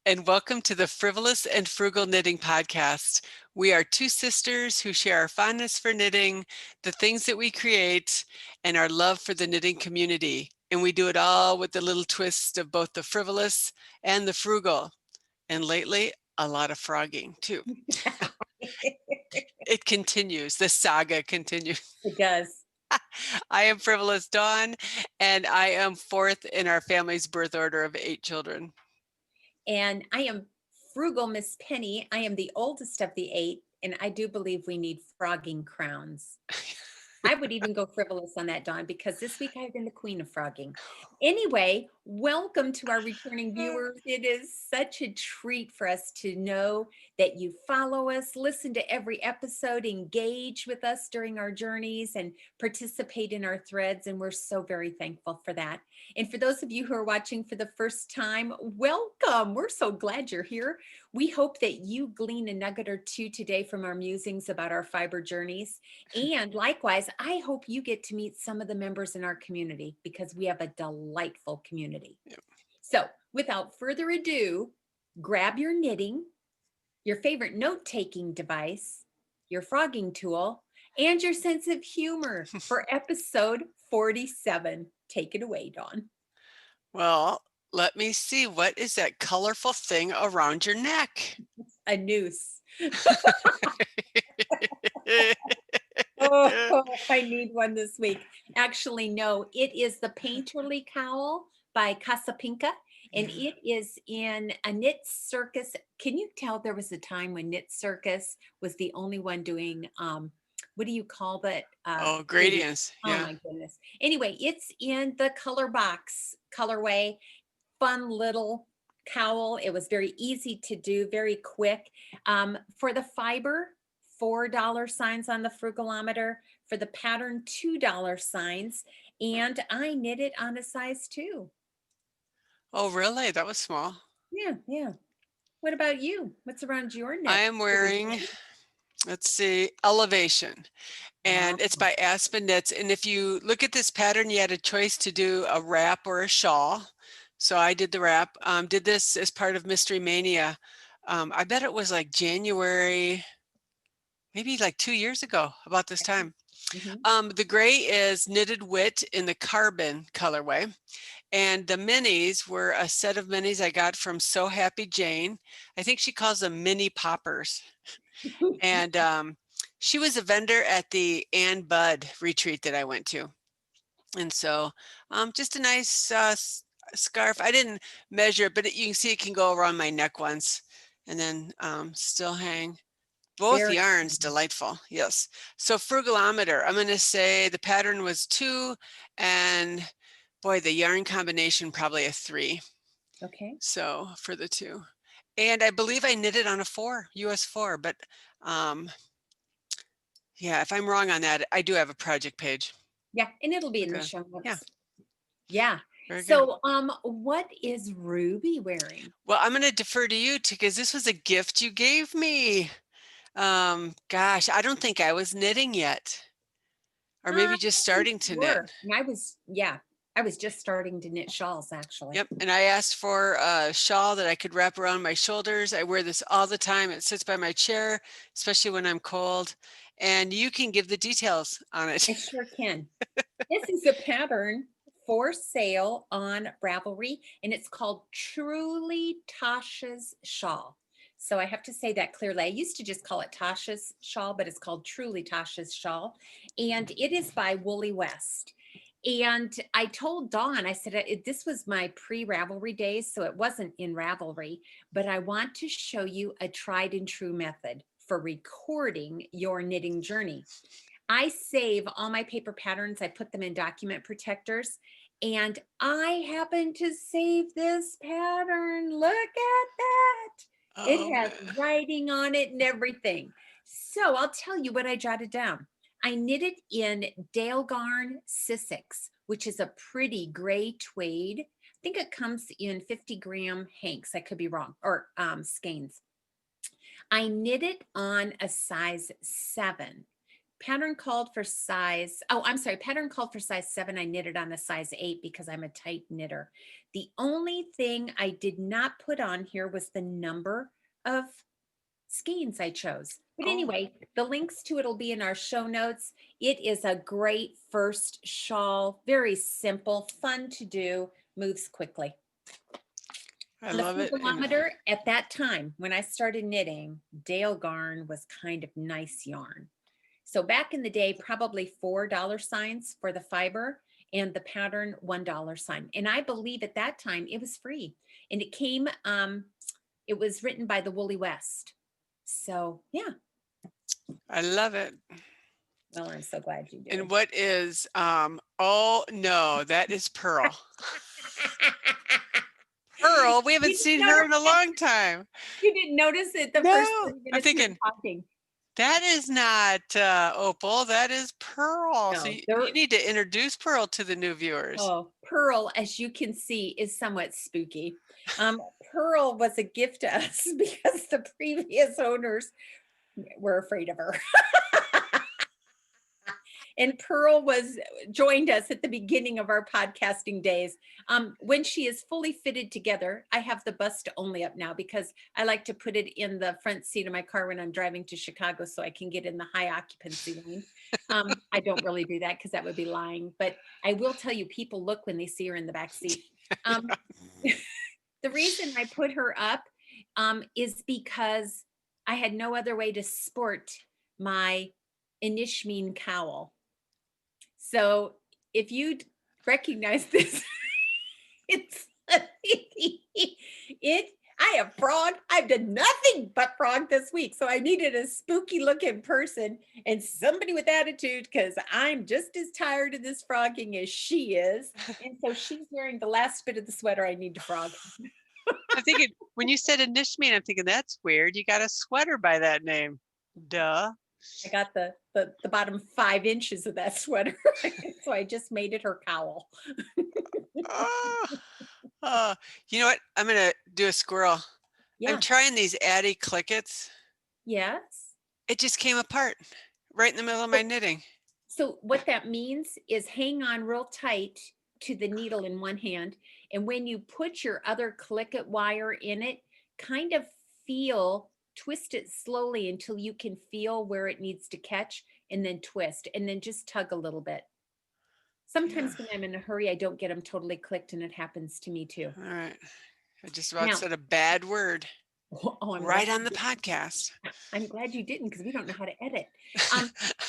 and welcome to the Frivolous and Frugal Knitting Podcast. We are two sisters who share our fondness for knitting, the things that we create, and our love for the knitting community. And we do it all with the little twist of both the frivolous and the frugal. And lately, a lot of frogging too. It continues. The saga continues. It does. I am Frivolous Dawn, and I am fourth in our family's birth order of 8 children. And I am Frugal Miss Penny. I am the oldest of the 8, and I do believe we need frogging crowns. I would even go frivolous on that, Dawn, because this week I've been the queen of frogging. Anyway, welcome to our returning viewers. It is such a treat for us to know that you follow us, listen to every episode, engage with us during our journeys, and participate in our threads. And we're so very thankful for that. And for those of you who are watching for the first time, welcome. We're so glad you're here. We hope that you glean a nugget or two today from our musings about our fiber journeys. And likewise, I hope you get to meet some of the members in our community because we have a delightful community. Yep. So without further ado, grab your knitting, your favorite note-taking device, your frogging tool, and your sense of humor for episode 47. Take it away, Dawn. Well, let me see. What is that colorful thing around your neck? A noose. Oh, I need one this week. Actually, no, it is the Painterly Cowl by Casapinka, and it is in a KnitCircus. Can you tell there was a time when KnitCircus was the only one doing, what do you call that? Gradients. Oh Yeah. my goodness. Anyway, it's in the color box colorway. Fun little cowl. It was very easy to do, very quick. For the fiber, $4 signs on the frugalometer. For the pattern, $2 signs. And I knit it on a size 2. Oh, really? That was small. Yeah. What about you? What's around your neck? I am wearing, let's see, Elevation. And it's by AspenKnits. And if you look at this pattern, you had a choice to do a wrap or a shawl. So I did the wrap. Did this as part of Mystery Mania. I bet it was like January, maybe like 2 years ago, about this time. The gray is Knitted Wit in the carbon colorway. And the minis were a set of minis I got from So Happy Jane. I think she calls them mini poppers. And she was a vendor at the Ann Budd retreat that I went to. And so just a nice scarf. I didn't measure it, but you can see it can go around my neck once and then still hang. Both yarns delightful. Yes. So frugalometer, I'm going to say the pattern was 2, and boy, the yarn combination probably a 3. Okay. So for the 2, and I believe I knitted on a 4, US 4, but yeah, if I'm wrong on that, I do have a project page. Yeah, and it'll be in the show notes. Yeah. So, what is Ruby wearing? Well, I'm going to defer to you because this was a gift you gave me. Gosh, I don't think I was knitting yet, or maybe just starting to knit. And I was just starting to knit shawls, actually. Yep, and I asked for a shawl that I could wrap around my shoulders. I wear this all the time. It sits by my chair, especially when I'm cold. And you can give the details on it. I sure can. This is a pattern for sale on Ravelry, and it's called Truly Tasha's Shawl. So I have to say that clearly. I used to just call it Tasha's Shawl, but it's called Truly Tasha's Shawl. And it is by Woolly West. And I told Dawn, I said, this was my pre-Ravelry days, so it wasn't in Ravelry, but I want to show you a tried and true method for recording your knitting journey. I save all my paper patterns. I put them in document protectors, and I happen to save this pattern. Look at that. It has writing on it and everything. So I'll tell you what I jotted down. I knitted in Dalegarn Sisik, which is a pretty gray tweed. I think it comes in 50-gram hanks. I could be wrong, or skeins. I knit it on a size 7. pattern called for size, oh, I'm sorry, pattern called for size 7. I knitted on a size 8 because I'm a tight knitter. The only thing I did not put on here was the number of skeins I chose. But anyway, the links to it will be in our show notes. It is a great first shawl, very simple, fun to do, moves quickly. I On the love it. Frugalometer, at that time, when I started knitting, Dalegarn was kind of nice yarn. So back in the day, probably $4 signs for the fiber and the pattern $1 sign. And I believe at that time it was free. And it came, it was written by the Woolly West. So yeah. I love it. Well, I'm so glad you did. And what is, oh no, that is Purl. Purl, we haven't seen her in a long time. You didn't notice it the No, first 30 minutes I'm thinking, talking. that is not Opal, that is Purl. No, so you need to introduce Purl to the new viewers. Oh, Purl, as you can see, is somewhat spooky. Purl was a gift to us because the previous owners were afraid of her. And Purl joined us at the beginning of our podcasting days. When she is fully fitted together, I have the bust only up now because I like to put it in the front seat of my car when I'm driving to Chicago so I can get in the high occupancy lane. I don't really do that because that would be lying, but I will tell you, people look when they see her in the back seat. The reason I put her up is because I had no other way to sport my Inishmeane Cowl. So if you recognize this, I have frog. I've done nothing but frog this week. So I needed a spooky looking person and somebody with attitude because I'm just as tired of this frogging as she is. And so she's wearing the last bit of the sweater I need to frog. I'm thinking, when you said Inishmeane, I'm thinking, that's weird. You got a sweater by that name. Duh. I got the bottom 5 inches of that sweater. So I just made it her cowl. You know what? I'm going to do a squirrel. Yeah. I'm trying these Addy Clickets. Yes. It just came apart right in the middle of my knitting. So what that means is hang on real tight to the needle in one hand. And when you put your other Clicket wire in it, kind of twist it slowly until you can feel where it needs to catch and then twist and then just tug a little bit. Sometimes when I'm in a hurry, I don't get them totally clicked and it happens to me too. All right. I just about said a bad word right on the podcast. I'm glad you didn't because we don't know how to edit.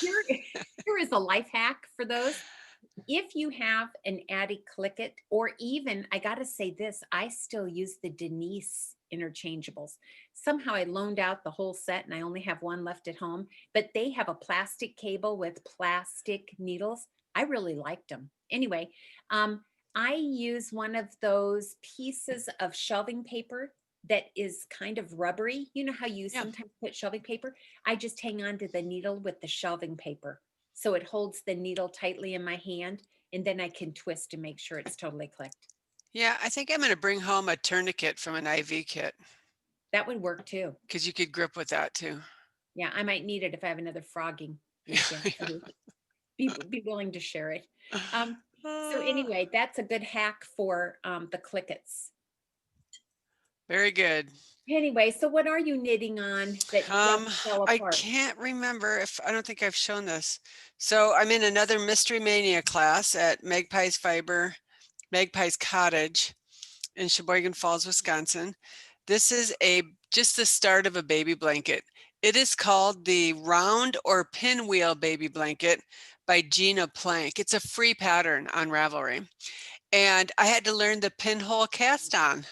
Here is a life hack for those. If you have an Addy Clicket, or even, I got to say this, I still use the Denise interchangeables. Somehow I loaned out the whole set and I only have one left at home, but they have a plastic cable with plastic needles. I really liked them. Anyway, I use one of those pieces of shelving paper that is kind of rubbery. You know how you sometimes put shelving paper? I just hang on to the needle with the shelving paper. So it holds the needle tightly in my hand, and then I can twist to make sure it's totally clicked. Yeah, I think I'm going to bring home a tourniquet from an IV kit. That would work too. Because you could grip with that too. Yeah, I might need it if I have another frogging. Be willing to share it. So anyway, that's a good hack for the Clickets. Very good. Anyway, so what are you knitting on that fell apart? I can't remember I don't think I've shown this. So I'm in another Mystery Mania class at Magpie's Cottage in Sheboygan Falls, Wisconsin. This is just the start of a baby blanket. It is called the Round or Pinwheel Baby Blanket by Genia Planck. It's a free pattern on Ravelry. And I had to learn the pinhole cast on.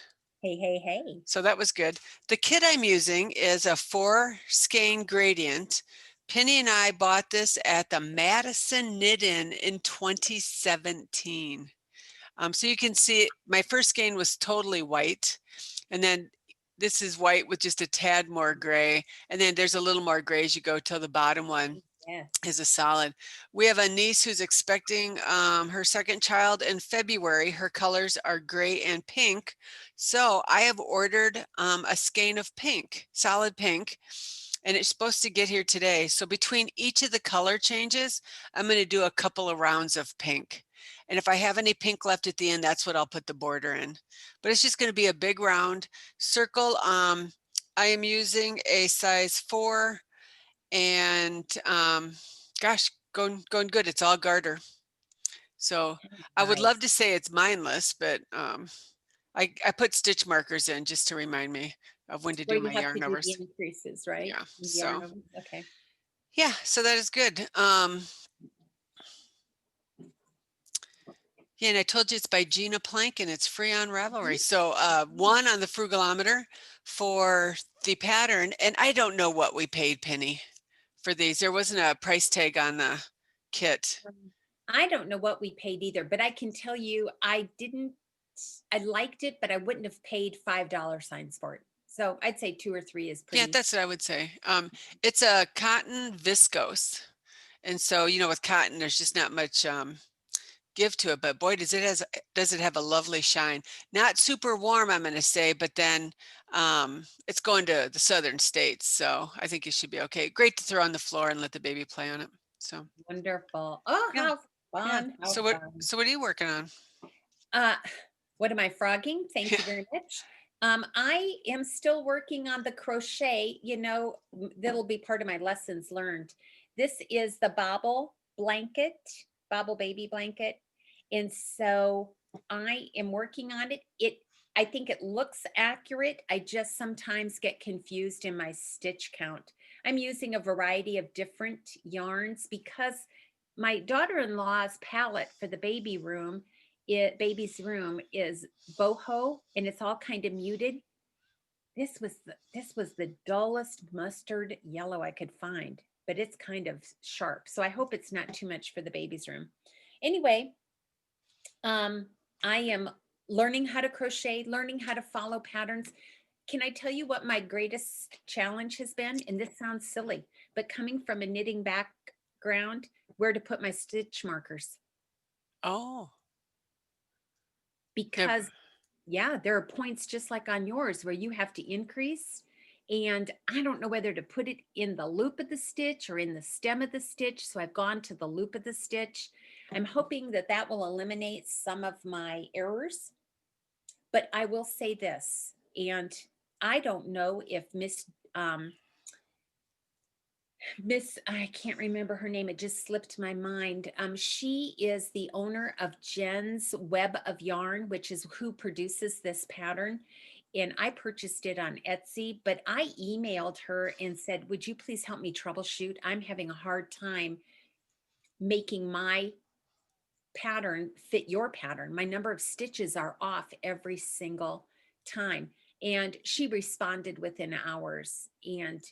Hey. So that was good. The kit I'm using is a 4-skein gradient. Penny and I bought this at the Madison Knit-In in 2017. So you can see my first skein was totally white. And then this is white with just a tad more gray. And then there's a little more gray as you go till the bottom one. Is a solid. We have a niece who's expecting her second child in February. Her colors are gray and pink. So I have ordered a skein of pink, solid pink. and it's supposed to get here today. So between each of the color changes, I'm going to do a couple of rounds of pink. And if I have any pink left at the end, that's what I'll put the border in. But it's just going to be a big round circle. I am using a size 4, and gosh, going good. It's all garter. So I would love to say it's mindless, but I put stitch markers in just to remind me of when to Where do you my have to yarn do the overs. increases, right? Yeah. The So yarn overs, okay. yeah, so that is good. Yeah, and I told you it's by Genia Planck and it's free on Ravelry. So 1 on the Frugalometer for the pattern. And I don't know what we paid, Penny, for these. There wasn't a price tag on the kit. I don't know what we paid either, but I can tell you I liked it, but I wouldn't have paid $5 signs for it. So I'd say 2 or 3 is pretty. Yeah, that's what I would say. It's a cotton viscose. And so, with cotton, there's just not much give to it, but boy, does it have a lovely shine. Not super warm, I'm going to say, but then it's going to the southern states, so I think it should be okay. Great to throw on the floor and let the baby play on it. So Wonderful. Oh, yeah, how fun. yeah. How So fun. what are you working on? What am I frogging? Thank you very much. I am still working on the crochet, that'll be part of my lessons learned. This is the bobble baby blanket. And so I am working on it. I think it looks accurate. I just sometimes get confused in my stitch count. I'm using a variety of different yarns because my daughter-in-law's palette for the baby's room is boho, and it's all kind of muted. This was the dullest mustard yellow I could find, but it's kind of sharp. So I hope it's not too much for the baby's room. Anyway, I am learning how to crochet, learning how to follow patterns. Can I tell you what my greatest challenge has been? And this sounds silly, but coming from a knitting background, where to put my stitch markers. Oh. Because there are points just like on yours where you have to increase. And I don't know whether to put it in the loop of the stitch or in the stem of the stitch. So I've gone to the loop of the stitch. I'm hoping that will eliminate some of my errors. But I will say this, and I don't know if I can't remember her name. It just slipped my mind. She is the owner of Jen's Web of Yarn, which is who produces this pattern. And I purchased it on Etsy, but I emailed her and said, would you please help me troubleshoot? I'm having a hard time making my pattern fit your pattern. My number of stitches are off every single time. And she responded within hours and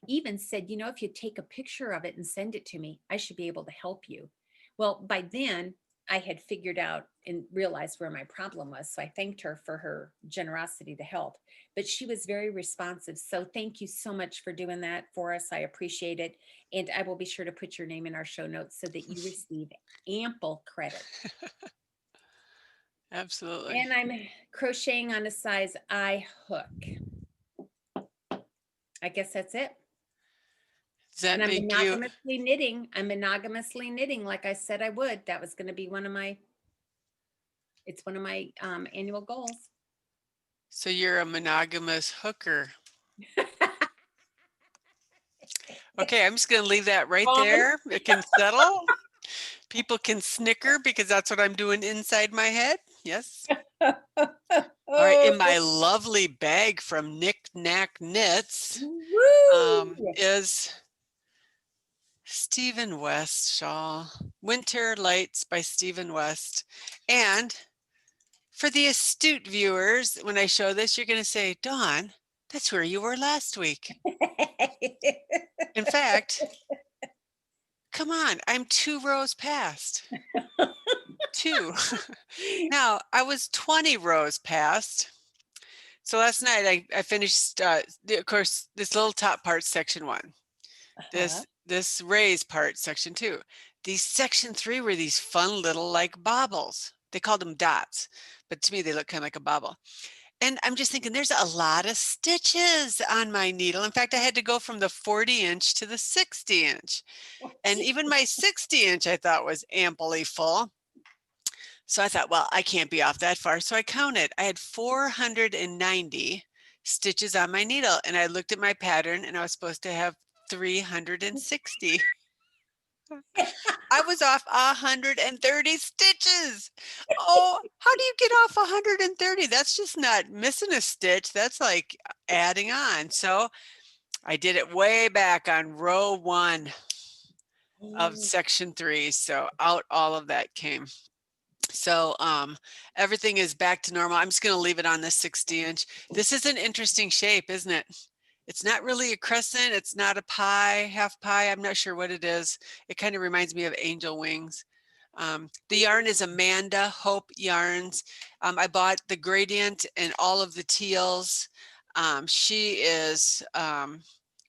even said, if you take a picture of it and send it to me, I should be able to help you. Well, by then I had figured out and realized where my problem was. So I thanked her for her generosity to help, but she was very responsive. So thank you so much for doing that for us. I appreciate it. And I will be sure to put your name in our show notes so that you receive ample credit. Absolutely. And I'm crocheting on a size I hook. I guess that's it. Does that and I'm make monogamously knitting. I'm monogamously knitting like I said I would. That was going to be one of my annual goals. So you're a monogamous hooker. Okay, I'm just going to leave that right there. It can settle. People can snicker because that's what I'm doing inside my head. Yes. All right. In my lovely bag from Knick Knack Knits is Stephen West shawl. Winter Lights by Stephen West. And for the astute viewers, when I show this, you're going to say, Dawn, that's where you were last week. In fact, come on, I'm 2 rows past. 2. Now, I was 20 rows past. So last night I finished, of course, this little top part, section 1. This raised part, section 2. These section 3 were these fun little like bobbles. They called them dots, but to me they look kind of like a bobble. And I'm just thinking there's a lot of stitches on my needle. In fact, I had to go from the 40-inch to the 60-inch. Oh, And gee. even my 60-inch I thought was amply full. So I thought, well, I can't be off that far. So I counted. I had 490 stitches on my needle. And I looked at my pattern and I was supposed to have 360. I was off 130 stitches. Oh, how do you get off 130? That's just not missing a stitch. That's like adding on. So I did it way back on row 1 of Oh, section 3. So out all of that came. So everything is back to normal. I'm just going to leave it on the 60-inch. This is an interesting shape, isn't it? It's not really a crescent. It's not a pie, half pie. I'm not sure what it is. It kind of reminds me of angel wings. The yarn is Amanda Hope Yarns. I bought the gradient and all of the teals. She is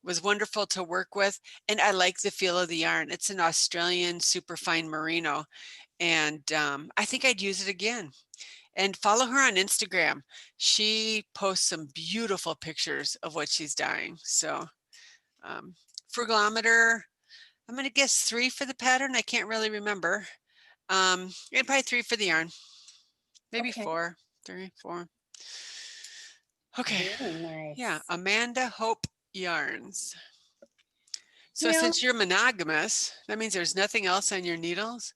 was wonderful to work with, and I like the feel of the yarn. It's an Australian superfine merino, and I think I'd use it again. And follow her on Instagram. She posts some beautiful pictures of what she's dyeing. So frugalometer, I'm going to guess 3 for the pattern. I can't really remember. And probably 3 for the yarn. Maybe okay. 4, 3, 4. Okay. Very nice. Yeah, Amanda Hope Yarns. So You know, since you're monogamous, that means there's nothing else on your needles?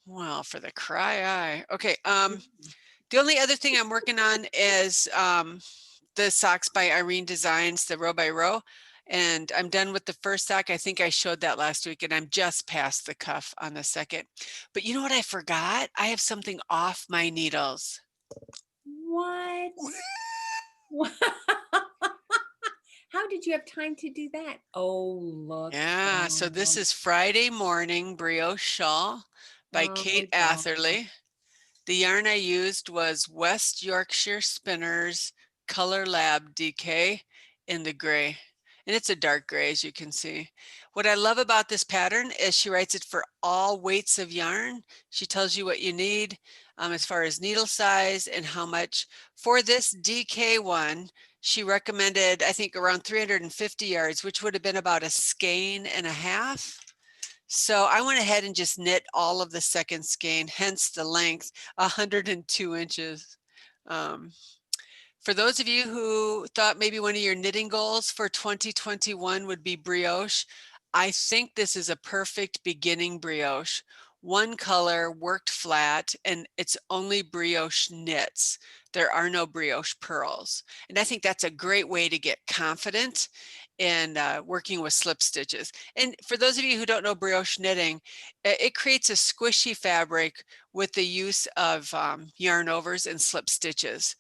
Well, for the cry eye. Okay. The only other thing I'm working on is the socks by Irene Designs, the row by row. And I'm done with the first sock. I think I showed that last week, and I'm just past the cuff on the second. But you know what I forgot? I have something off my needles. what? What? How did you have time to do that? Oh, look. Yeah, so this is Friday Morning Brioche Shawl by Oh, Kate wow. Atherly. The yarn I used was West Yorkshire Spinners Color Lab DK in the gray. And it's a dark gray, as you can see. What I love about this pattern is she writes it for all weights of yarn. She tells you what you need as far as needle size and how much. For this DK one, she recommended, I think, around 350 yards, which would have been about a skein and a half. So I went ahead and just knit all of the second skein, hence the length, 102 inches. For those of you who thought maybe one of your knitting goals for 2021 would be brioche, I think this is a perfect beginning brioche. One color, worked flat, and it's only brioche knits. There are no brioche purls. And I think that's a great way to get confident in working with slip stitches. And for those of you who don't know brioche knitting, it creates a squishy fabric with the use of yarn overs and slip stitches.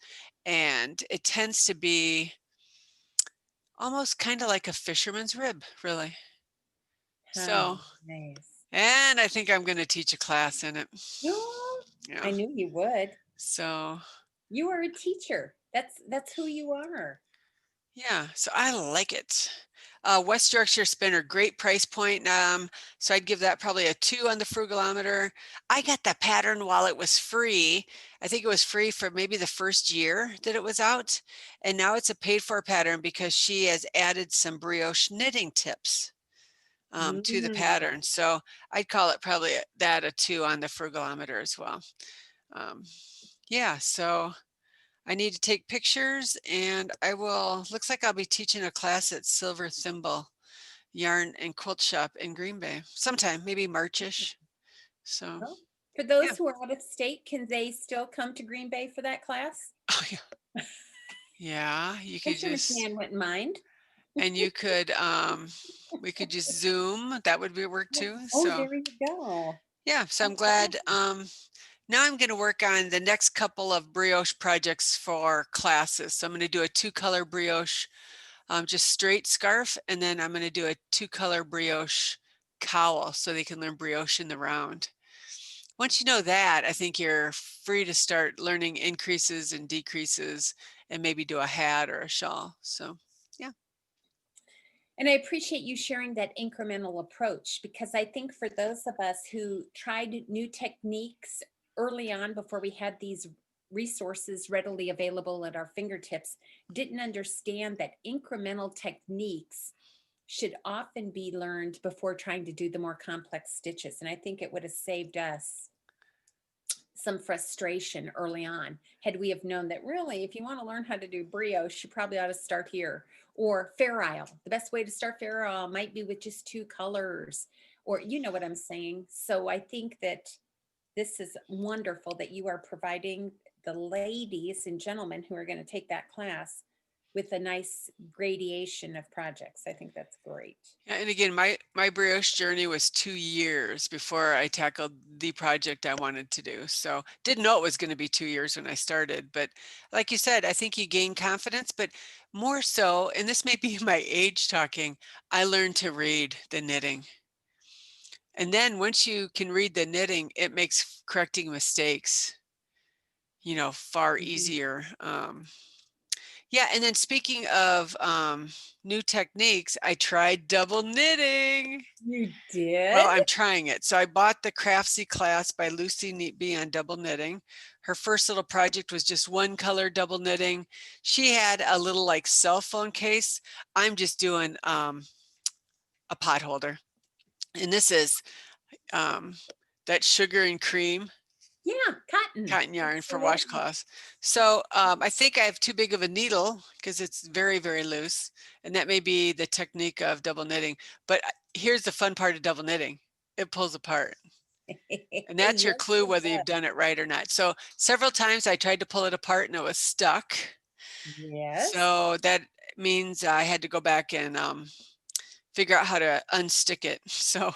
And it tends to be almost kind of like a fisherman's rib, really. So, Oh, nice. and I think I'm going to teach a class in it. Oh, Yeah. I knew you would. So, You are a teacher. That's who you are. yeah, so I like it. West Yorkshire Spinner, great price point. So I'd give that probably a 2 on the frugalometer. I got the pattern while it was free. I think it was free for maybe the first year that it was out. And now it's a paid for pattern because she has added some brioche knitting tips to the Mm. pattern. So I'd call it probably that a 2 on the frugalometer as well. Yeah, so I need to take pictures, and I will, looks like I'll be teaching a class at Silver Thimble Yarn and Quilt Shop in Green Bay sometime, maybe Marchish. So, Oh, for yeah. those who are out of state, can they still come to Green Bay for that class? Oh, yeah. Yeah, you I'm could sure Miss just, Nan wouldn't mind. and you could, we could just Zoom. That would be work too. Oh, So, there you go. yeah, so I'm That's glad. awesome. Now I'm going to work on the next couple of brioche projects for classes. So I'm going to do a 2-color brioche just straight scarf, and then I'm going to do a 2-color brioche cowl so they can learn brioche in the round. Once you know that, I think you're free to start learning increases and decreases and maybe do a hat or a shawl. So, yeah. And I appreciate you sharing that incremental approach, because I think for those of us who tried new techniques early on before we had these resources readily available at our fingertips, didn't understand that incremental techniques should often be learned before trying to do the more complex stitches. And I think it would have saved us some frustration early on had we have known that really, if you want to learn how to do brioche, you probably ought to start here. Or Fair Isle. The best way to start Fair Isle might be with just 2 colors, or you know what I'm saying. So I think that this is wonderful that you are providing the ladies and gentlemen who are going to take that class with a nice gradation of projects. I think that's great. Yeah, and again, my brioche journey was 2 years before I tackled the project I wanted to do. So didn't know it was going to be 2 years when I started. But like you said, I think you gain confidence, but more so, and this may be my age talking, I learned to read the knitting. And then once you can read the knitting, it makes correcting mistakes, far easier. Yeah, and then speaking of new techniques, I tried double knitting. You did? Well, I'm trying it. So I bought the Craftsy class by Lucy Neatby on double knitting. Her first little project was just one color double knitting. She had a little like cell phone case. I'm just doing a pot holder. And this is that sugar and cream Yeah, cotton yarn for Absolutely. washcloths. So I think I have too big of a needle because it's very, very loose. And that may be the technique of double knitting. But here's the fun part of double knitting. It pulls apart. And that's your Yes, clue it whether does. you've done it right or not. So several times I tried to pull it apart and it was stuck. Yes. So that means I had to go back and figure out how to unstick it. So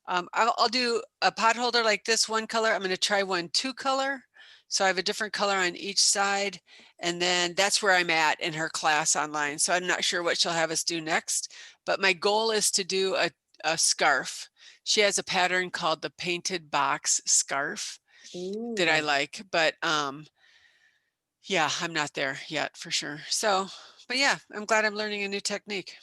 I'll do a pot holder like this, one color. I'm going to try one 2-color. So I have a different color on each side. And then that's where I'm at in her class online. So I'm not sure what she'll have us do next. But my goal is to do a scarf. She has a pattern called the Painted Box Scarf that I Ooh. like. But yeah, I'm not there yet for sure. So, but yeah, I'm glad I'm learning a new technique.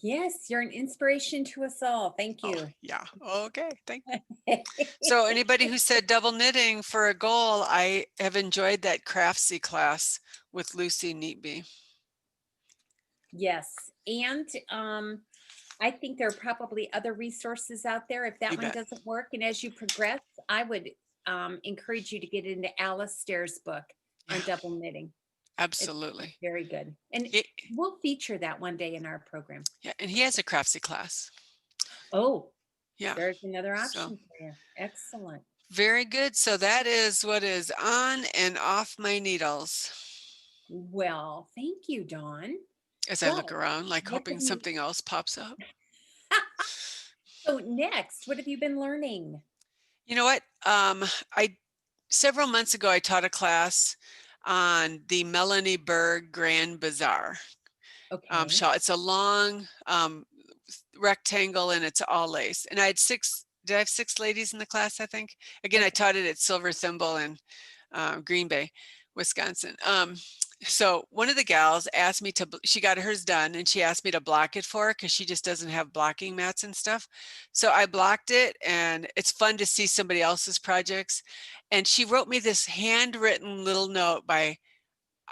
Yes, you're an inspiration to us all. Thank Oh, you. yeah. Okay. Thank you. So anybody who said double knitting for a goal, I have enjoyed that Craftsy class with Lucy Neatby. Yes. And I think there are probably other resources out there if that You one bet. doesn't work. And as you progress, I would encourage you to get into Alistair's book on Yeah, double knitting. It's absolutely. very good. And He, we'll feature that one day in our program. yeah, and he has a Craftsy class. Oh, Yeah. there's another So option for you. Excellent. very good. So that is what is on and off my needles Well, thank you, Dawn. as I look Well, around, like what hoping have you something else pops up. so next, what have you been learning? You know what? Several months ago, I taught a class on the Melanie Berg Grand Bazaar Okay. shawl. It's a long rectangle and it's all lace. And I had did I have 6 ladies in the class, I think? Again, I taught it at Silver Thimble in Green Bay, Wisconsin. So one of the gals asked me she got hers done and she asked me to block it for her because she just doesn't have blocking mats and stuff. So I blocked it and it's fun to see somebody else's projects. And she wrote me this handwritten little note I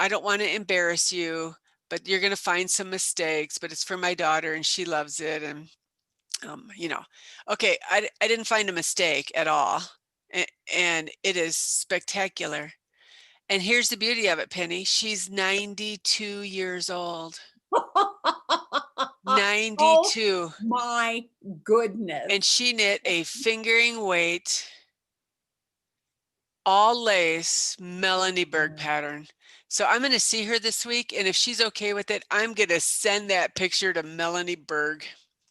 don't want to embarrass you, but you're going to find some mistakes, but it's for my daughter and she loves it. And, okay, I didn't find a mistake at all. And it is spectacular. And here's the beauty of it, Penny. She's 92 years old. Oh 92. my goodness. And she knit a fingering weight, all lace Melanie Berg pattern. So I'm going to see her this week. And if she's okay with it, I'm going to send that picture to Melanie Berg.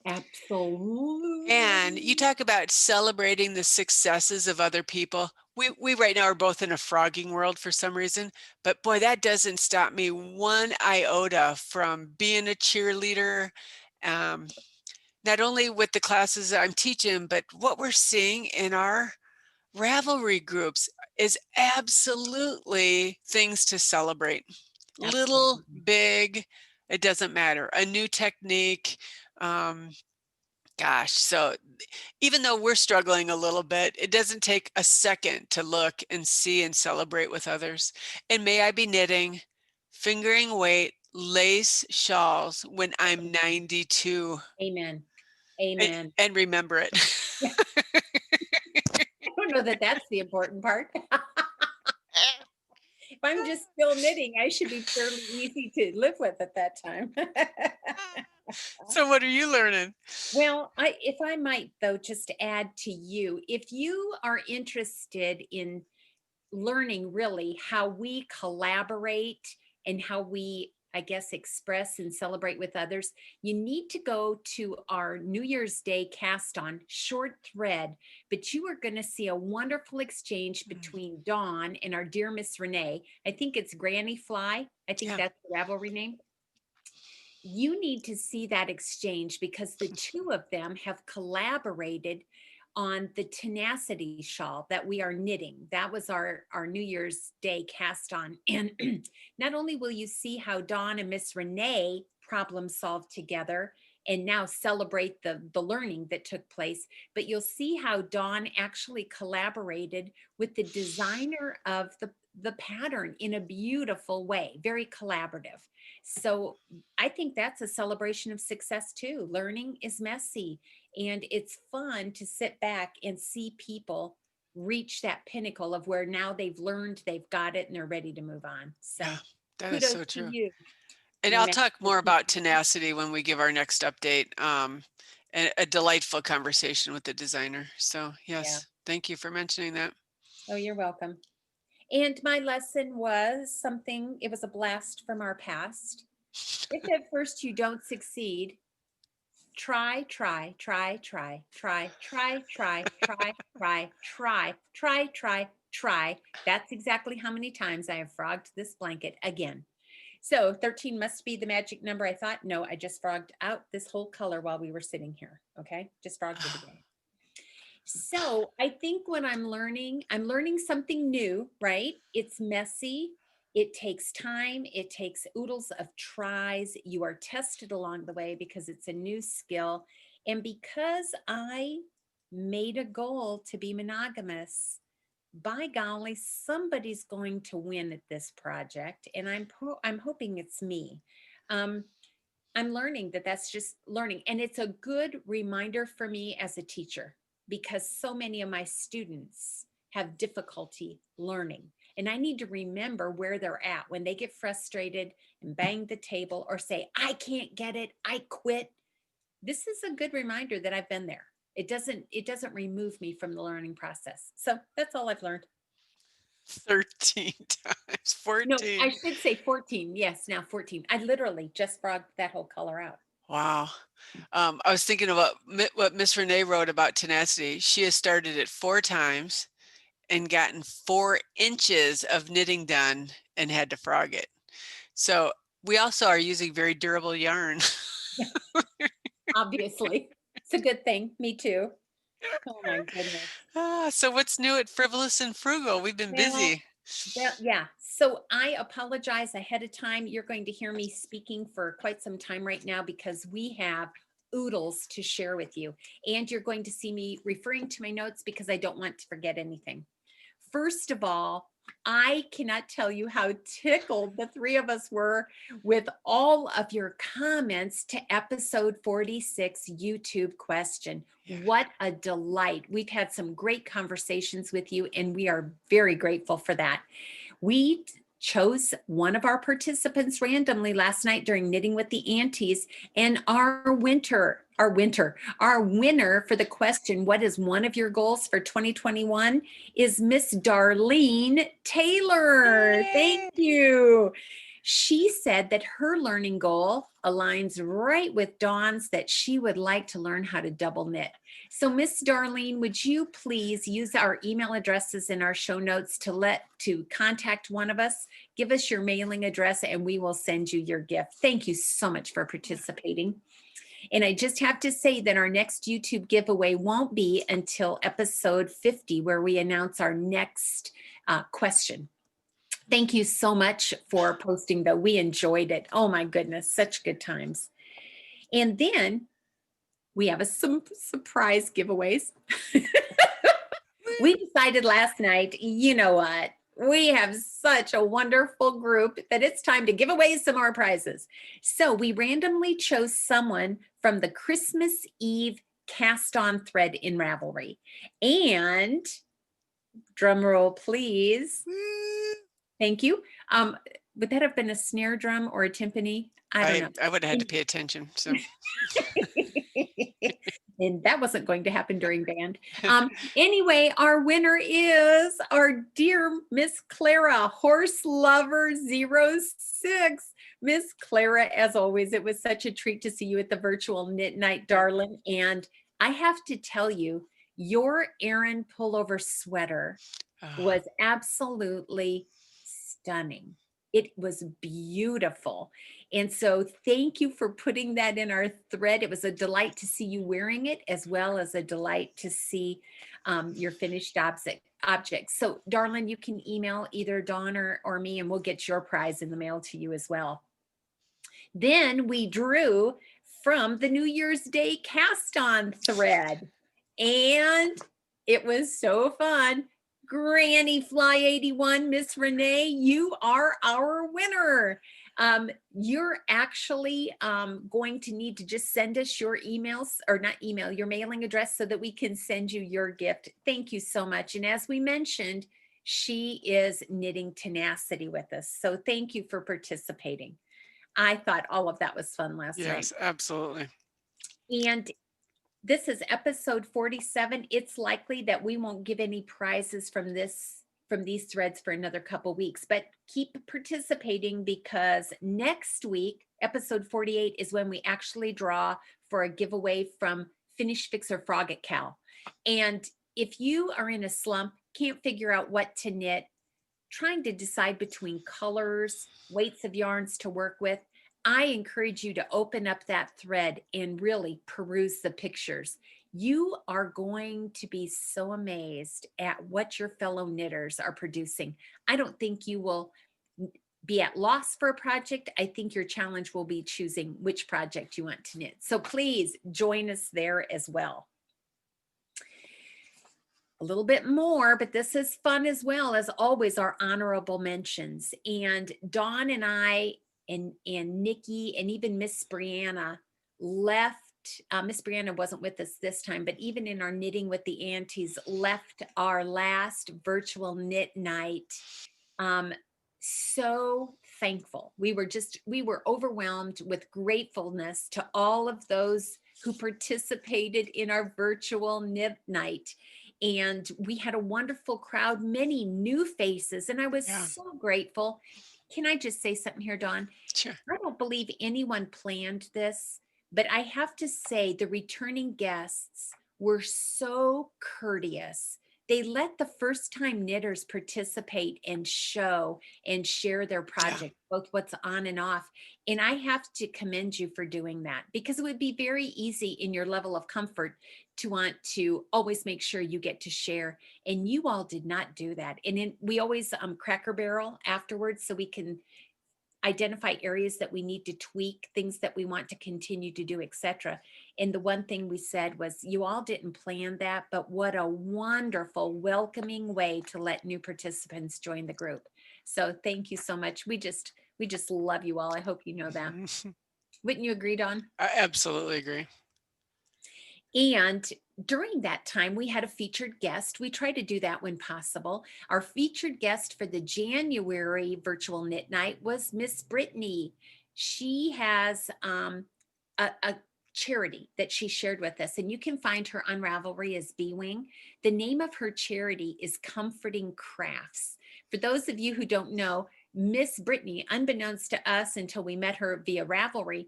Absolutely. And you talk about celebrating the successes of other people. We right now are both in a frogging world for some reason, but boy, that doesn't stop me one iota from being a cheerleader. Not only with the classes I'm teaching, but what we're seeing in our Ravelry groups is absolutely things to celebrate. Little, Absolutely. big, it doesn't matter. A new technique. Gosh, so even though we're struggling a little bit, it doesn't take a second to look and see and celebrate with others. And may I be knitting fingering weight lace shawls when I'm 92 Amen. and, Amen. and remember it. I don't know that that's the important part. If I'm just still knitting, I should be fairly easy to live with at that time. So what are you learning? Well, if I might though, just to add to you, if you are interested in learning really how we collaborate and how we, I guess, express and celebrate with others, you need to go to our New Year's Day cast on short thread. But you are going to see a wonderful exchange between Dawn and our dear Miss Renee. I think it's Granny Fly. I think Yeah. that's the Ravelry name. You need to see that exchange because the two of them have collaborated on the tenacity shawl that we are knitting. That was our New Year's Day cast on. And not only will you see how Dawn and Miss Renee problem solved together and now celebrate the learning that took place, but you'll see how Dawn actually collaborated with the designer of the pattern in a beautiful way, very collaborative. So I think that's a celebration of success too. Learning is messy. And it's fun to sit back and see people reach that pinnacle of where now they've learned, they've got it, and they're ready to move on. So Yeah, that is kudos so to true. you. And you I'll master talk more about teacher. tenacity when we give our next update. And a delightful conversation with the designer. So Yeah. yes, thank you for mentioning that. Oh, you're welcome. And my lesson was something, it was a blast from our past. If at first you don't succeed, try, try, try, try, try, try, try, try, try, try, try, try, try. That's exactly how many times I have frogged this blanket again. So 13 must be the magic number. I thought, no, I just frogged out this whole color while we were sitting here. Okay. Just frogged it again. So I think when I'm learning something new, right? It's messy. It takes time. It takes oodles of tries. You are tested along the way because it's a new skill. And because I made a goal to be monogamous, by golly, somebody's going to win at this project. And I'm hoping it's me. Um, I'm learning that that's just learning. And it's a good reminder for me as a teacher because so many of my students have difficulty learning. And I need to remember where they're at when they get frustrated and bang the table or say, I can't get it, I quit. This is a good reminder that I've been there. It doesn't remove me from the learning process. So that's all I've learned. 13 times, No, 14. I should say 14. Yes, now 14. I literally just frogged that whole color out. Wow. I was thinking about what Miss Renee wrote about tenacity. She has started it 4 times and gotten 4 inches of knitting done and had to frog it. So we also are using very durable yarn. Obviously. It's a good thing. Me too. Oh my goodness. So what's new at Frivolous and Frugal? We've been busy. Well, yeah. So I apologize ahead of time. You're going to hear me speaking for quite some time right now because we have oodles to share with you. And you're going to see me referring to my notes because I don't want to forget anything. First of all, I cannot tell you how tickled the three of us were with all of your comments to episode 46 YouTube question. Yeah. What a delight. We've had some great conversations with you, and we are very grateful for that. We chose one of our participants randomly last night during Knitting with the Aunties, and our winner for the question, what is one of your goals for 2021, is Miss Darlene Taylor. Yay! Thank you. She said that her learning goal aligns right with Dawn's, that she would like to learn how to double knit. So Miss Darlene, would you please use our email addresses in our show notes to contact one of us, give us your mailing address, and we will send you your gift. Thank you so much for participating. And I just have to say that our next YouTube giveaway won't be until episode 50, where we announce our next question. Thank you so much for posting, though. We enjoyed it. Oh my goodness, such good times. And then we have some surprise giveaways. We decided last night, you know what? We have such a wonderful group that it's time to give away some more prizes. So we randomly chose someone from the Christmas Eve cast on thread in Ravelry. And drum roll, please. Thank you. Would that have been a snare drum or a timpani? I don't know. I would have had to pay attention. So And that wasn't going to happen during band. Anyway, our winner is our dear Miss Clara, Horse Lover 06. Miss Clara, as always, it was such a treat to see you at the virtual knit night, darling. And I have to tell you, your Aran pullover sweater was absolutely stunning. It was beautiful. And so thank you for putting that in our thread. It was a delight to see you wearing it, as well as a delight to see your finished objects. So Darlene, you can email either Dawn or me, and we'll get your prize in the mail to you as well. Then we drew from the New Year's Day cast on thread, and it was so fun. Granny Fly 81, Miss Renee, you are our winner. You're actually going to need to just send us your emails, or not email, your mailing address, so that we can send you your gift. Thank you so much. And as we mentioned, she is knitting tenacity with us. So thank you for participating. I thought all of that was fun last night. yes, absolutely. And this is episode 47. It's likely that we won't give any prizes from these threads for another couple weeks, but keep participating, because next week, episode 48, is when we actually draw for a giveaway from Finish Fixer Frogget Cow. And if you are in a slump, can't figure out what to knit, trying to decide between colors, weights of yarns to work with, I encourage you to open up that thread and really peruse the pictures. You are going to be so amazed at what your fellow knitters are producing. I don't think you will be at loss for a project. I think your challenge will be choosing which project you want to knit. So please join us there as well. A little bit more, but this is fun as well. As always, our honorable mentions. And Dawn and I and Nicky and even Miss Brianna left. Miss Brianna wasn't with us this time, but even in our Knitting with the Aunties, left our last virtual knit night. So thankful. We were overwhelmed with gratefulness to all of those who participated in our virtual knit night. And we had a wonderful crowd, many new faces, and I was so grateful. Can I just say something here, Dawn? Sure. I don't believe anyone planned this, but I have to say the returning guests were so courteous. They let the first-time knitters participate and show and share their project, both what's on and off. And I have to commend you for doing that, because it would be very easy in your level of comfort to want to always make sure you get to share. And you all did not do that. And then we always Cracker Barrel afterwards, so we can identify areas that we need to tweak, things that we want to continue to do, etc. And the one thing we said was, you all didn't plan that, but what a wonderful, welcoming way to let new participants join the group. So thank you so much. We just love you all. I hope you know that. Wouldn't you agree, Dawn? I absolutely agree. And during that time, we had a featured guest. We try to do that when possible. Our featured guest for the January virtual knit night was Miss Brittany. She has a charity that she shared with us, and you can find her on Ravelry as B-Wing. The name of her charity is Comforting Crafts. For those of you who don't know, Miss Brittany, unbeknownst to us until we met her via Ravelry,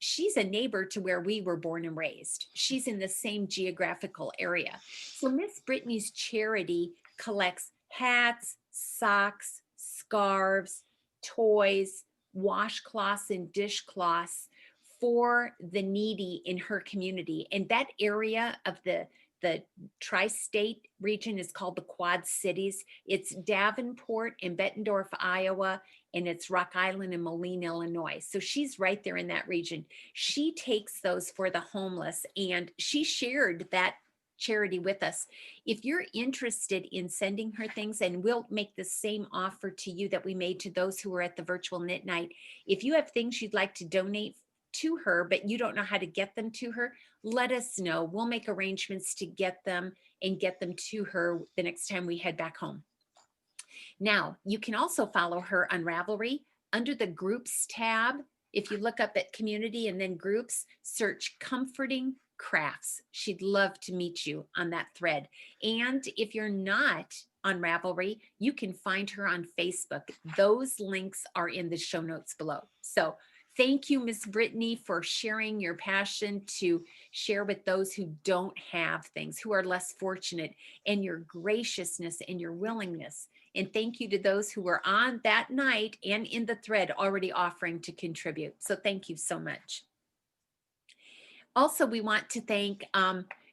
she's a neighbor to where we were born and raised. She's in the same geographical area. So Miss Brittany's charity collects hats, socks, scarves, toys, washcloths, and dishcloths for the needy in her community. And that area of the tri-state region is called the Quad Cities. It's Davenport and Bettendorf, Iowa, and it's Rock Island and Moline, Illinois. So she's right there in that region. She takes those for the homeless, and she shared that charity with us. If you're interested in sending her things, and we'll make the same offer to you that we made to those who were at the virtual knit night. If you have things you'd like to donate to her, but you don't know how to get them to her, let us know. We'll make arrangements to get them and get them to her the next time we head back home. Now, you can also follow her on Ravelry under the groups tab. If you look up at community and then groups, search Comforting Crafts. She'd love to meet you on that thread. And if you're not on Ravelry, you can find her on Facebook. Those links are in the show notes below. So thank you, Miss Brittany, for sharing your passion to share with those who don't have things, who are less fortunate, and your graciousness and your willingness. And thank you to those who were on that night and in the thread already offering to contribute. So thank you so much. Also, we want to thank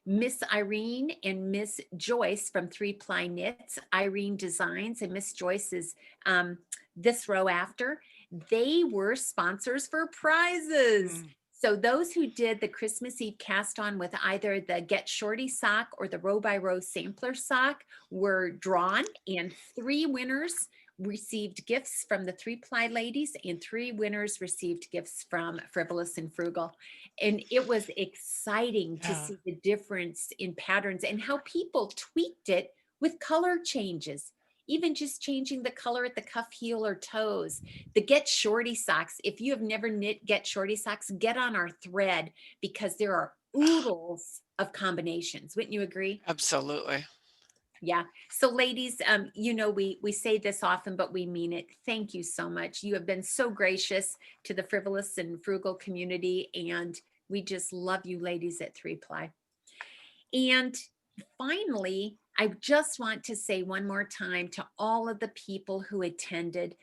Miss Irene and Miss Joyce from 3 Ply Knits. Irene designs and Miss Joyce is this row after. They were sponsors for prizes. So those who did the Christmas Eve cast on with either the Get Shorty sock or the Row by Row sampler sock were drawn, and 3 winners received gifts from the 3 Ply ladies, and 3 winners received gifts from Frivolous and Frugal. And it was exciting to see the difference in patterns and how people tweaked it with color changes. Even just changing the color at the cuff, heel, or toes. The Get Shorty socks, if you have never knit Get Shorty socks, get on our thread because there are oodles of combinations. Wouldn't you agree? Absolutely. Yeah. So ladies, you know, we say this often, but we mean it. Thank you so much. You have been so gracious to the Frivolous and Frugal community, and we just love you ladies at 3 Ply. And finally, I just want to say one more time to all of the people who attended,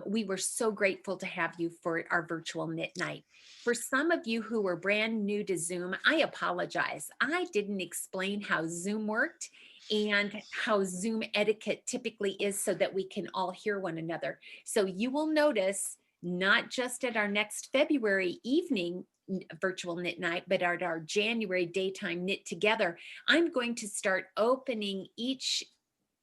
we were so grateful to have you for our virtual knit night. For some of you who were brand new to Zoom, I apologize. I didn't explain how Zoom worked and how Zoom etiquette typically is so that we can all hear one another. So you will notice, not just at our next February evening virtual knit night, but at our January daytime knit together, I'm going to start opening each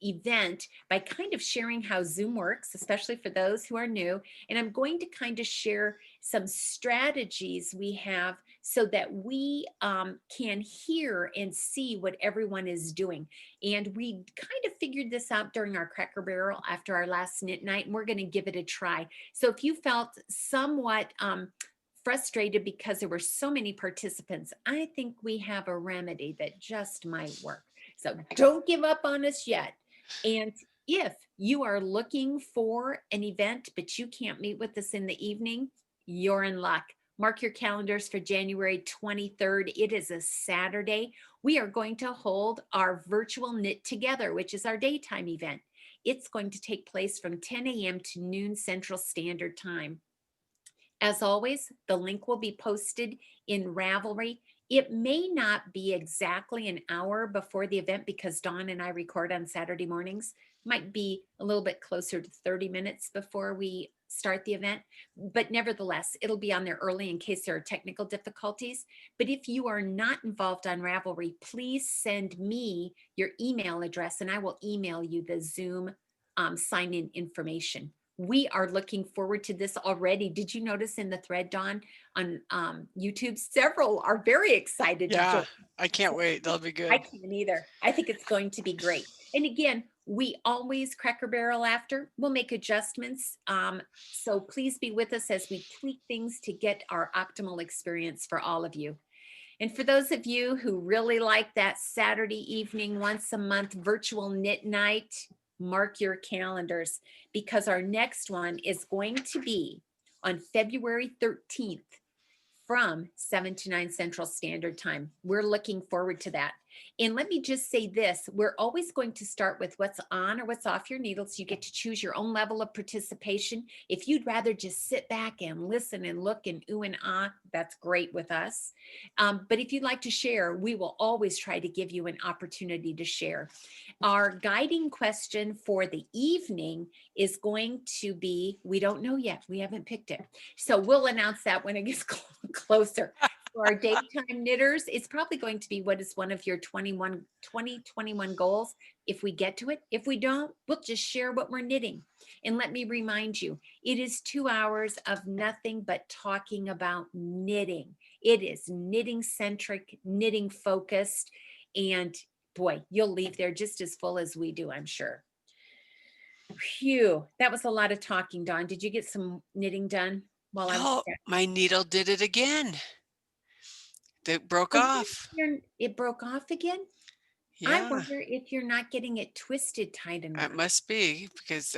event by kind of sharing how Zoom works, especially for those who are new. And I'm going to kind of share some strategies we have so that we can hear and see what everyone is doing. And we kind of figured this out during our Cracker Barrel after our last knit night, and we're going to give it a try. So if you felt somewhat frustrated because there were so many participants, I think we have a remedy that just might work. So don't give up on us yet. And if you are looking for an event, but you can't meet with us in the evening, you're in luck. Mark your calendars for January 23rd. It is a Saturday. We are going to hold our virtual knit together, which is our daytime event. It's going to take place from 10 a.m. to noon Central Standard Time. As always, the link will be posted in Ravelry. It may not be exactly an hour before the event because Dawn and I record on Saturday mornings. Might be a little bit closer to 30 minutes before we start the event, but nevertheless, it'll be on there early in case there are technical difficulties. But if you are not involved on Ravelry, please send me your email address and I will email you the Zoom sign-in information. We are looking forward to this already. Did you notice in the thread, Dawn, on YouTube, several are very excited to join. I can't wait. That'll be good. I can't either. I think it's going to be great. And again, we always Cracker Barrel after. We'll make adjustments. So please be with us as we tweak things to get our optimal experience for all of you. And for those of you who really like that Saturday evening, once a month virtual knit night, mark your calendars because our next one is going to be on February 13th from 7 to 9 Central Standard Time. We're looking forward to that. And let me just say this, we're always going to start with what's on or what's off your needle. So you get to choose your own level of participation. If you'd rather just sit back and listen and look and ooh and ah, that's great with us. But if you'd like to share, we will always try to give you an opportunity to share. Our guiding question for the evening is going to be, we don't know yet. We haven't picked it. So we'll announce that when it gets closer. For our daytime knitters, it's probably going to be what is one of your 2021 goals. If we get to it, if we don't, we'll just share what we're knitting. And let me remind you, it is 2 hours of nothing but talking about knitting. It is knitting centric, knitting focused, and boy, you'll leave there just as full as we do, I'm sure. Phew, that was a lot of talking, Dawn. Did you get some knitting done while I was Oh, my needle did it again. It broke off. It broke off again? I Yeah, wonder if you're not getting it twisted tight enough. it must be because,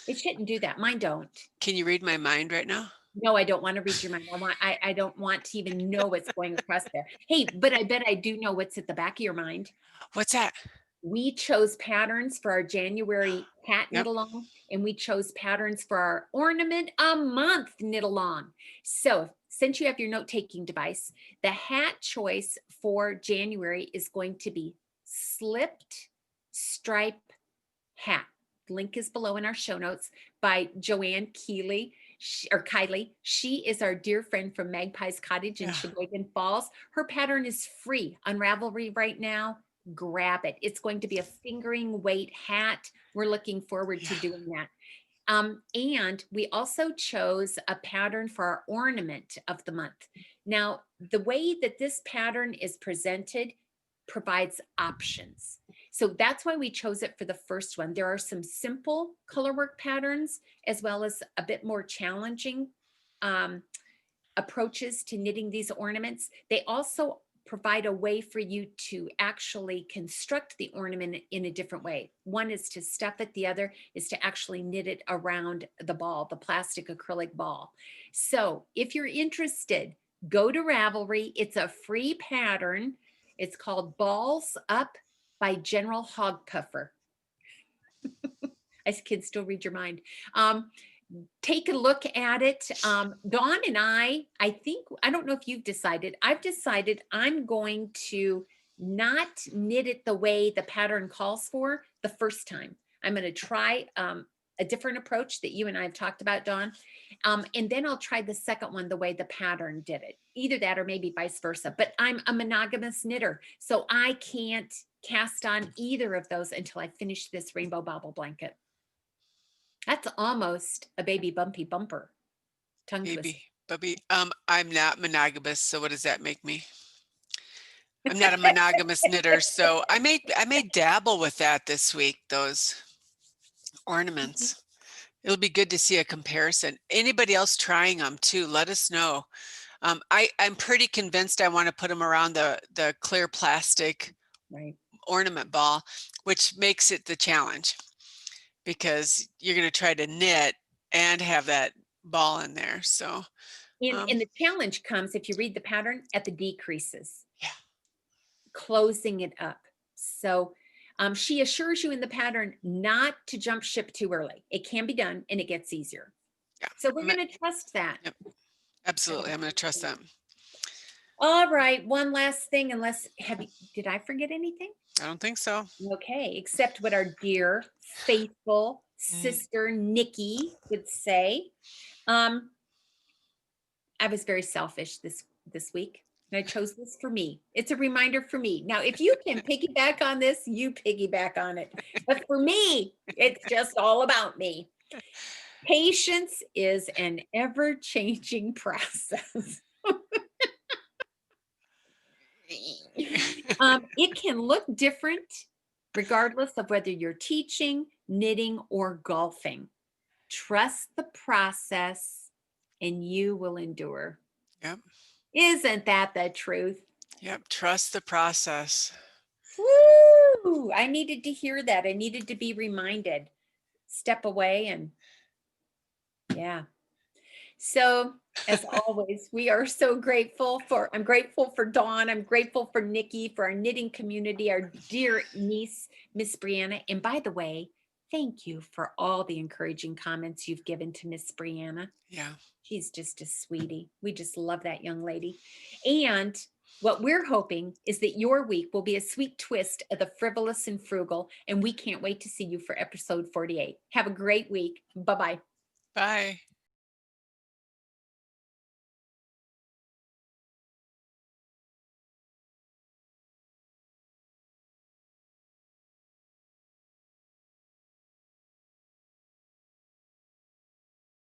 It shouldn't do that. Mine don't. can you read my mind right now? No, I don't want to read your mind. I don't want to even know what's going across there. Hey, but I bet I do know what's at the back of your mind. What's that? We chose patterns for our January hat knit Yep. along, and we chose patterns for our ornament a month knit along. So since you have your note-taking device, the hat choice for January is going to be slipped stripe hat. Link is below in our show notes by Joanne Kiley. Kiley. She is our dear friend from Magpie's Cottage in Sheboygan Falls. Her pattern is free on Ravelry right now. Grab it. It's going to be a fingering weight hat. We're looking forward to doing that. And we also chose a pattern for our ornament of the month. Now, the way that this pattern is presented provides options. So that's why we chose it for the first one. There are some simple color work patterns as well as a bit more challenging approaches to knitting these ornaments. They also provide a way for you to actually construct the ornament in a different way. One is to stuff it, the other is to actually knit it around the ball, the plastic acrylic ball. So if you're interested, go to Ravelry. It's a free pattern. It's called Balls Up by General Hogpuffer. I can still read your mind. Take a look at it. Dawn and I think, I don't know if you've decided, I've decided I'm going to not knit it the way the pattern calls for the first time. I'm going to try a different approach that you and I have talked about, Dawn. And then I'll try the second one the way the pattern did it. Either that or maybe vice versa. But I'm a monogamous knitter, so I can't cast on either of those until I finish this rainbow bobble blanket. That's almost a baby bumpy bumper. Tongue twister. Baby, I'm not monogamous, so what does that make me? I'm not a monogamous knitter, so I may dabble with that this week, those ornaments. It'll be good to see a comparison. Anybody else trying them too, let us know. I'm pretty convinced I want to put them around the clear plastic ornament ball, which makes it the challenge because you're going to try to knit and have that ball in there. So, and the challenge comes if you read the pattern at the decreases. Yeah. Closing it up. So she assures you in the pattern not to jump ship too early. It can be done and it gets easier. Yeah. So we're going to trust that. Yep. Absolutely. I'm going to trust them. All right. One last thing, did I forget anything? I don't think so. Okay. Except what our dear, faithful sister, Nicky would say. I was very selfish this week. And I chose this for me. It's a reminder for me. Now, if you can piggyback on this, you piggyback on it. But for me, it's just all about me. Patience is an ever-changing process. It can look different regardless of whether you're teaching, knitting, or golfing. Trust the process and you will endure. Yep. Isn't that the truth? Yep. Trust the process. Woo! I needed to hear that. I needed to be reminded. Step away and yeah. So as always, we are so grateful I'm grateful for Dawn. I'm grateful for Nicky, for our knitting community, our dear niece, Miss Brianna. And by the way, thank you for all the encouraging comments you've given to Miss Brianna. Yeah. She's just a sweetie. We just love that young lady. And what we're hoping is that your week will be a sweet twist of the frivolous and frugal. And we can't wait to see you for episode 48. Have a great week. Bye-bye. Bye.